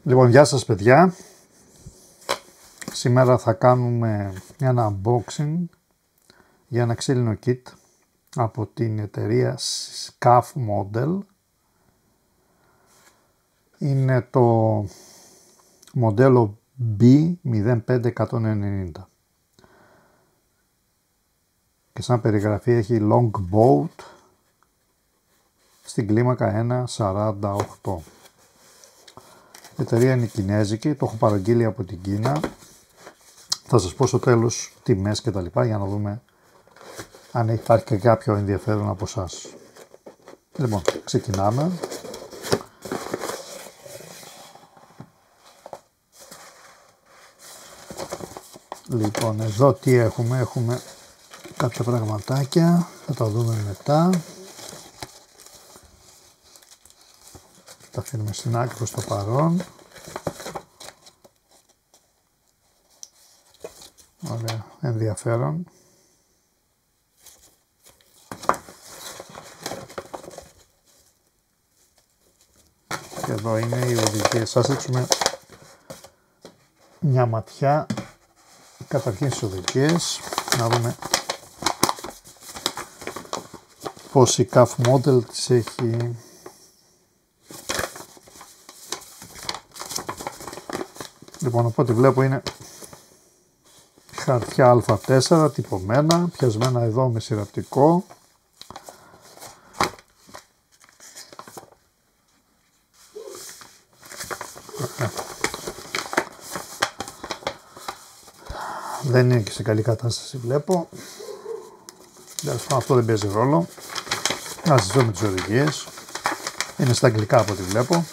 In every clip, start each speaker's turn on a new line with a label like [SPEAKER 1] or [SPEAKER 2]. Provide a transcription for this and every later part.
[SPEAKER 1] Λοιπόν, γεια σας παιδιά. Σήμερα θα κάνουμε ένα unboxing για ένα ξύλινο kit από την εταιρεία SCAF Model. Είναι το μοντέλο B05190 και σαν περιγραφή έχει long boat στην κλίμακα 1.48. Η εταιρεία είναι κινέζικη, το έχω παραγγείλει από την Κίνα. Θα σας πω στο τέλος τιμές και τα λοιπά για να δούμε αν υπάρχει και κάποιο ενδιαφέρον από εσάς. Λοιπόν, ξεκινάμε. Λοιπόν, εδώ τι έχουμε, έχουμε κάποια πραγματάκια, θα τα δούμε μετά. Τα αφήνουμε στην άκρη προς το παρόν. Ωραία, ενδιαφέρον. Και εδώ είναι οι οδηγίες. Σας ρίξουμε μια ματιά καταρχήν στις οδηγίες, να δούμε πως η CAF Model της έχει. Λοιπόν, από ό,τι βλέπω είναι χαρτιά Α4 τυπωμένα, πιασμένα εδώ με συρραπτικό. Δεν είναι και σε καλή κατάσταση βλέπω. Αυτό δεν παίζει ρόλο. Να σας δούμε τις οδηγίες. Είναι στα αγγλικά από ό,τι βλέπω.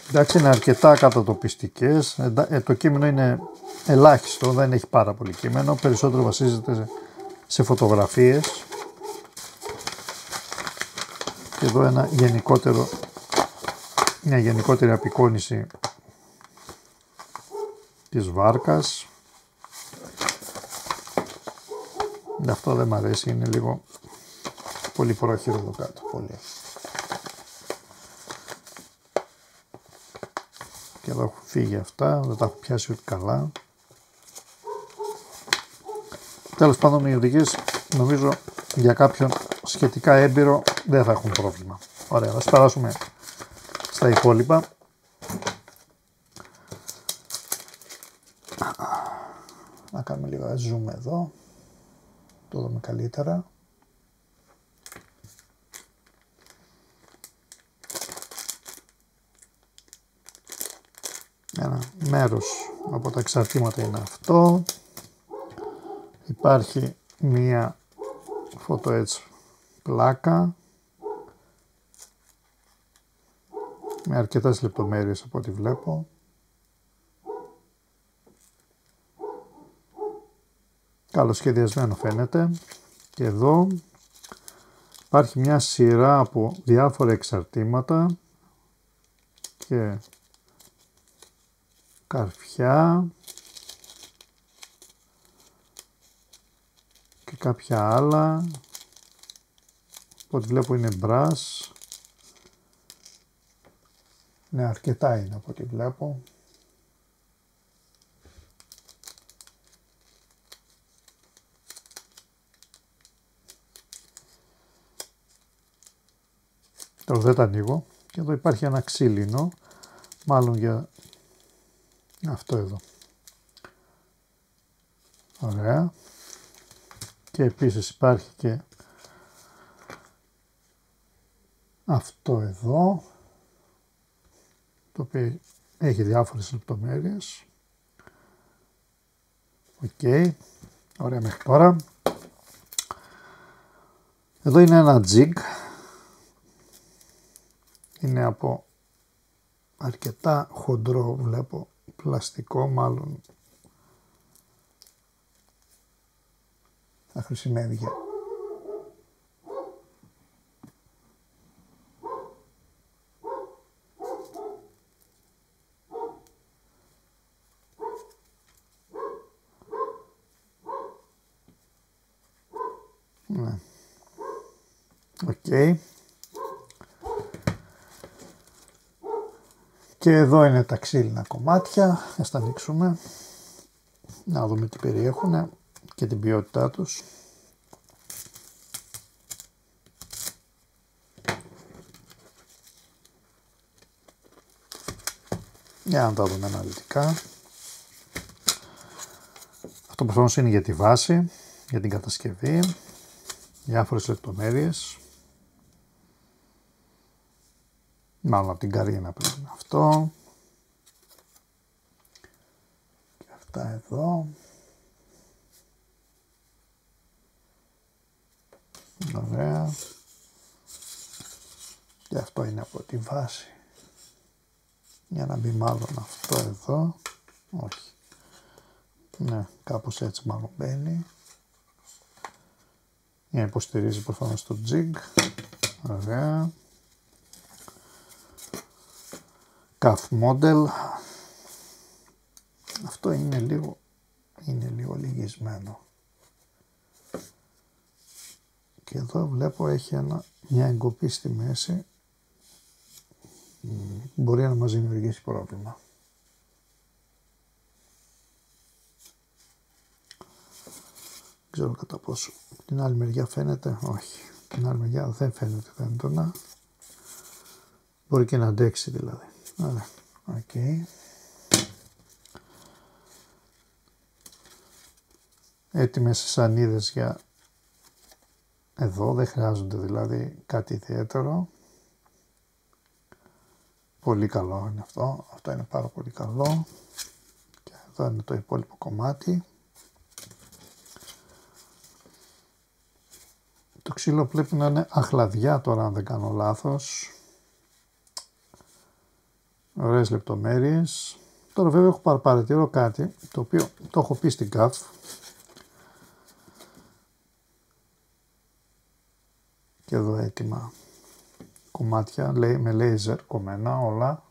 [SPEAKER 1] Εντάξει, είναι αρκετά κατατοπιστικές, το κείμενο είναι ελάχιστο, δεν έχει πάρα πολύ κείμενο, περισσότερο βασίζεται σε φωτογραφίες. Και εδώ μια γενικότερη απεικόνιση της βάρκας. Αυτό δεν μ' αρέσει, είναι λίγο πολύ πρόχειρο εδώ κάτω, πολύ. Και εδώ έχουν φύγει αυτά, δεν τα έχω πιάσει ούτε καλά. Τέλος πάντων, οι οδηγίες νομίζω για κάποιον σχετικά έμπειρο δεν θα έχουν πρόβλημα. Ωραία, ας περάσουμε στα υπόλοιπα. Να κάνουμε λίγο zoom εδώ, το δούμε καλύτερα. Ένα μέρος από τα εξαρτήματα είναι αυτό. Υπάρχει μία photo edge πλάκα με αρκετές λεπτομέρειες από ό,τι βλέπω. Καλοσχεδιασμένο φαίνεται. Και εδώ υπάρχει μια σειρά από διάφορα εξαρτήματα και καρφιά και κάποια άλλα. Ό,τι βλέπω είναι μπρας. Ναι, αρκετά είναι από ό,τι βλέπω. Τώρα δεν τα ανοίγω. Και εδώ υπάρχει ένα ξύλινο, μάλλον για αυτό εδώ. Ωραία. Και επίσης υπάρχει και αυτό εδώ, το οποίο έχει διάφορες λεπτομέρειες. Οκ. Ωραία μέχρι τώρα. Εδώ είναι ένα jig. Είναι από αρκετά χοντρό, βλέπω, πλαστικό, μάλλον θα χρησιμεύει για ναι. Οκ. Και εδώ είναι τα ξύλινα κομμάτια, ας τα ανοίξουμε, να δούμε τι περιέχουν και την ποιότητά τους. Για να τα δούμε αναλυτικά. Αυτό προφανώς είναι για τη βάση, για την κατασκευή, διάφορες λεπτομέρειες. Μάλλον από την καρίνα πρέπει να αυτό. Και αυτά εδώ. Ωραία. Και αυτό είναι από τη βάση. Για να μπει μάλλον αυτό εδώ. Όχι. Ναι, κάπως έτσι μάλλον μπαίνει. Για να υποστηρίζει προφανώς το jig. Ωραία. Cuff model. Αυτό είναι λίγο λυγισμένο. Και εδώ βλέπω έχει μια εγκοπή στη μέση. Μπορεί να μας δημιουργήσει πρόβλημα. Δεν ξέρω κατά πόσο. Την άλλη μεριά φαίνεται, όχι. Την άλλη μεριά δεν φαίνεται έντονα. Μπορεί και να αντέξει δηλαδή. Άρα, okay. Έτοιμες σανίδες για εδώ, δεν χρειάζονται δηλαδή κάτι ιδιαίτερο. Πολύ καλό είναι αυτό, αυτό είναι πάρα πολύ καλό. Και εδώ είναι το υπόλοιπο κομμάτι. Το ξύλο πρέπει να είναι αχλαδιά τώρα αν δεν κάνω λάθος. Ωραίες λεπτομέρειες. Τώρα βέβαια έχω παρατηρώ κάτι το οποίο το έχω πει στην ΚΑΦ. Και εδώ έτοιμα κομμάτια με λέιζερ κομμένα όλα.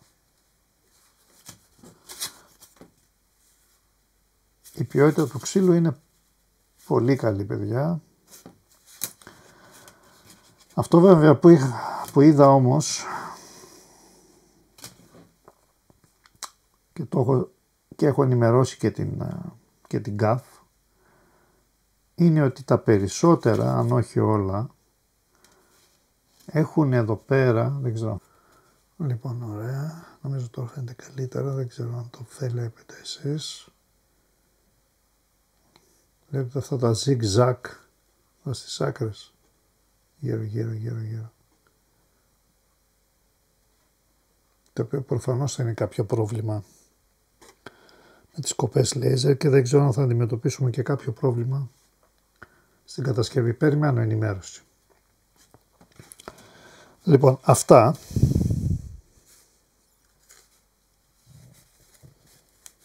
[SPEAKER 1] Η ποιότητα του ξύλου είναι πολύ καλή παιδιά. Αυτό βέβαια που είδα όμως και έχω ενημερώσει και την ΚΑΦ είναι ότι τα περισσότερα, αν όχι όλα, έχουν εδώ πέρα, δεν ξέρω. Λοιπόν, ωραία, νομίζω τώρα φαίνεται καλύτερα, δεν ξέρω αν το βλέπετε εσείς. Βλέπετε αυτά τα zigzag στις άκρες, γύρω. Το οποίο προφανώς θα είναι κάποιο πρόβλημα με τις κοπές λέιζερ και δεν ξέρω αν θα αντιμετωπίσουμε και κάποιο πρόβλημα στην κατασκευή. Περιμένω ενημέρωση. Λοιπόν, αυτά.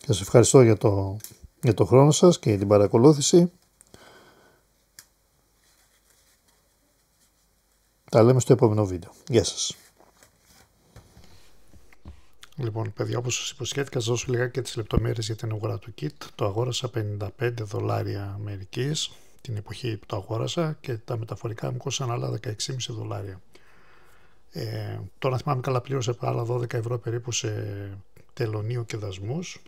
[SPEAKER 1] Σας ευχαριστώ για το χρόνο σας και για την παρακολούθηση. Τα λέμε στο επόμενο βίντεο. Γεια σας. Λοιπόν, παιδιά, όπως σας υποσχέθηκα, σας δώσω λιγάκι και τις λεπτομέρειες για την αγορά του kit. Το αγόρασα $55 Αμερικής την εποχή που το αγόρασα και τα μεταφορικά μου κόστησαν άλλα $16,5. Τώρα θυμάμαι καλά πλήρωσα άλλα 12 ευρώ περίπου σε τελωνείο και δασμούς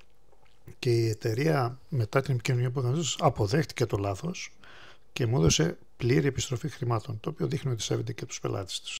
[SPEAKER 1] και η εταιρεία μετά την επικοινωνία που έδωσε αποδέχτηκε το λάθος και μου έδωσε πλήρη επιστροφή χρημάτων, το οποίο δείχνει ότι σέβεται και τους πελάτες τους.